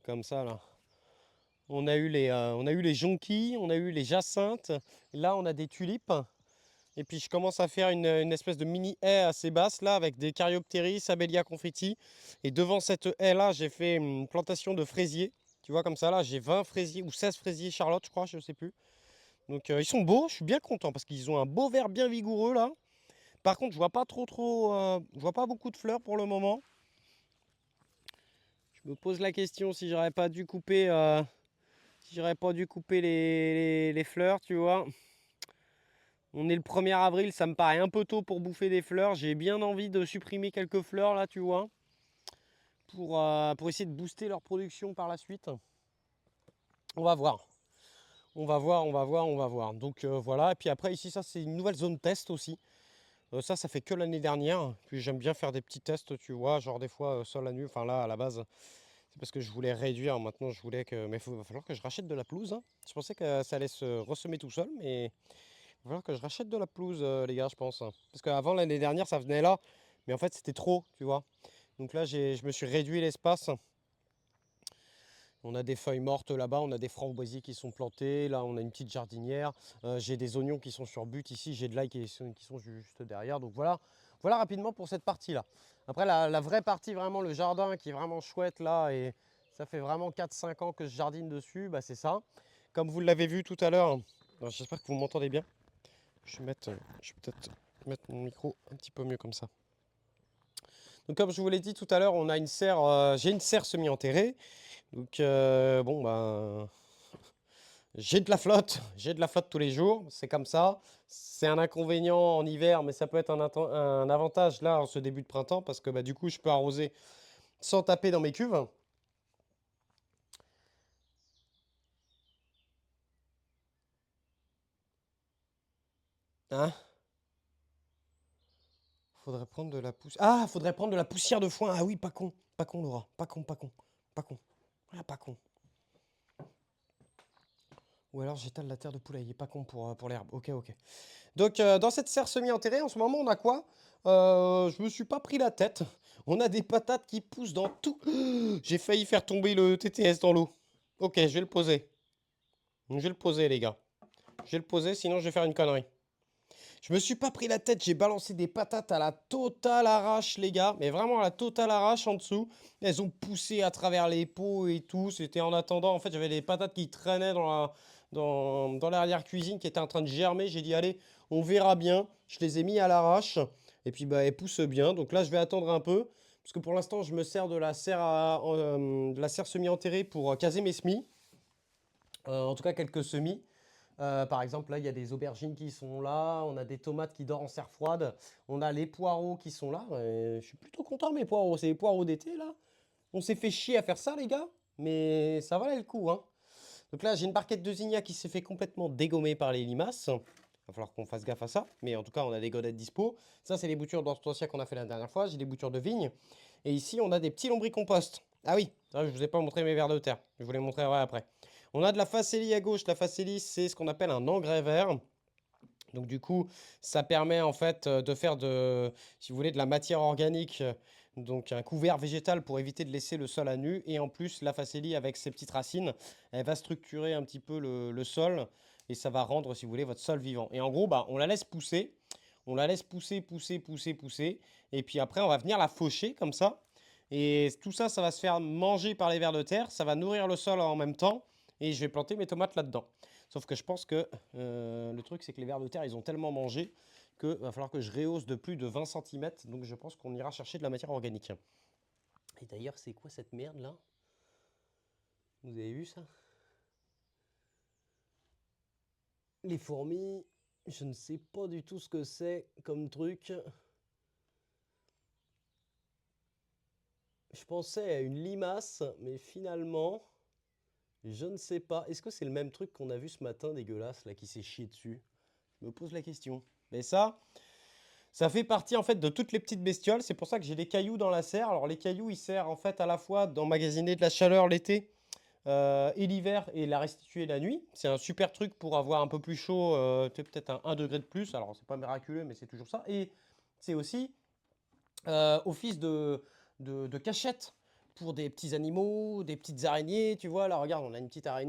comme ça là. On a eu les jonquilles, on a eu les jacinthes. Là, on a des tulipes. Et puis, je commence à faire une espèce de mini haie assez basse là avec des Caryopteris, Abellia confetti. Et devant cette haie là, j'ai fait une plantation de fraisiers. Tu vois, comme ça là, j'ai 20 fraisiers ou 16 fraisiers Charlotte, je crois, je sais plus. Donc, ils sont beaux, je suis bien content parce qu'ils ont un beau vert bien vigoureux là. Par contre, je vois pas je vois pas beaucoup de fleurs pour le moment. Je me pose la question si j'aurais pas dû couper, si j'aurais pas dû couper les fleurs, tu vois. On est le 1er avril, ça me paraît un peu tôt pour bouffer des fleurs. J'ai bien envie de supprimer quelques fleurs là, tu vois, pour essayer de booster leur production par la suite. On va voir. On va voir, on va voir, on va voir. Donc voilà. Et puis après, ici, ça, c'est une nouvelle zone test aussi. Ça fait que l'année dernière. Puis j'aime bien faire des petits tests, tu vois, genre des fois sol à nu. Enfin là, à la base, c'est parce que je voulais réduire. Maintenant, je voulais que. Mais il va falloir que je rachète de la pelouse, hein. Je pensais que ça allait se ressemer tout seul, mais il va falloir que je rachète de la pelouse, les gars, je pense. Parce qu'avant, l'année dernière, ça venait là. Mais en fait, c'était trop, tu vois. Donc là, je me suis réduit l'espace. On a des feuilles mortes là-bas, on a des framboisiers qui sont plantés. Là, on a une petite jardinière. J'ai des oignons qui sont sur but ici. J'ai de l'ail qui sont juste derrière. Donc voilà, voilà rapidement pour cette partie-là. Après, la vraie partie, vraiment le jardin qui est vraiment chouette là. Et ça fait vraiment 4-5 ans que je jardine dessus. Bah, c'est ça. Comme vous l'avez vu tout à l'heure. J'espère que vous m'entendez bien. Je vais peut-être mettre mon micro un petit peu mieux comme ça. Donc comme je vous l'ai dit tout à l'heure, on a une serre, j'ai une serre semi-enterrée. Donc bon ben j'ai de la flotte tous les jours, c'est comme ça. C'est un inconvénient en hiver, mais ça peut être un avantage là en ce début de printemps parce que bah, du coup je peux arroser sans taper dans mes cuves. Hein? Faudrait prendre de la poussière. Ah, faudrait prendre de la poussière de foin. Ah oui, pas con Laura, pas con, pas con, pas con. Ah, pas con. Ou alors j'étale la terre de poulailler, pas con pour l'herbe. Ok, ok. Donc dans cette serre semi-enterrée, en ce moment, on a quoi? Je me suis pas pris la tête. On a des patates qui poussent dans tout. J'ai failli faire tomber le TTS dans l'eau. Ok, je vais le poser. Je vais le poser, les gars. Je vais le poser, sinon je vais faire une connerie. Je me suis pas pris la tête, j'ai balancé des patates à la totale arrache, les gars. Mais vraiment à la totale arrache en dessous. Elles ont poussé à travers les pots et tout. C'était en attendant. En fait, j'avais des patates qui traînaient dans l'arrière-cuisine qui étaient en train de germer. J'ai dit, allez, on verra bien. Je les ai mis à l'arrache. Et puis, bah, elles poussent bien. Donc là, je vais attendre un peu. Parce que pour l'instant, je me sers de la serre, de la serre semi-enterrée pour caser mes semis. En tout cas, quelques semis. Par exemple, là, il y a des aubergines qui sont là, on a des tomates qui dorment en serre froide, on a les poireaux qui sont là. Je suis plutôt content, mes poireaux. C'est les poireaux d'été, là. On s'est fait chier à faire ça, les gars, mais ça valait le coup, hein. Donc là, j'ai une barquette de zinnia qui s'est fait complètement dégommer par les limaces. Il va falloir qu'on fasse gaffe à ça. Mais en tout cas, on a des godettes dispo. Ça, c'est les boutures d'hortensia qu'on a fait la dernière fois. J'ai des boutures de vigne. Et ici, on a des petits lombricompost. Ah oui, ça, je vous ai pas montré mes vers de terre. Je vous les montrerai après. On a de la facélie à gauche. La facélie, c'est ce qu'on appelle un engrais vert. Donc du coup, ça permet en fait de faire si vous voulez, de la matière organique, donc un couvert végétal pour éviter de laisser le sol à nu. Et en plus, la facélie avec ses petites racines, elle va structurer un petit peu le sol et ça va rendre, si vous voulez, votre sol vivant. Et en gros, bah, on la laisse pousser, on la laisse pousser, pousser, pousser, pousser. Et puis après, on va venir la faucher comme ça. Et tout ça, ça va se faire manger par les vers de terre, ça va nourrir le sol en même temps. Et je vais planter mes tomates là-dedans. Sauf que je pense que le truc, c'est que les vers de terre, ils ont tellement mangé qu'il va falloir que je rehausse de plus de 20 centimètres. Donc je pense qu'on ira chercher de la matière organique. Et d'ailleurs, c'est quoi cette merde là? Vous avez vu ça? Les fourmis, je ne sais pas du tout ce que c'est comme truc. Je pensais à une limace, mais finalement, je ne sais pas. Est-ce que c'est le même truc qu'on a vu ce matin dégueulasse là qui s'est chié dessus? Je me pose la question. Mais ça fait partie en fait de toutes les petites bestioles. C'est pour ça que j'ai des cailloux dans la serre. Alors les cailloux, ils servent en fait à la fois d'emmagasiner de la chaleur l'été et l'hiver et la restituer la nuit. C'est un super truc pour avoir un peu plus chaud, peut-être un 1 degré de plus. Alors c'est pas miraculeux, mais c'est toujours ça. Et c'est aussi office de cachette. pour des petits animaux, des petites araignées, tu vois? Là, regarde, on a une petite araignée.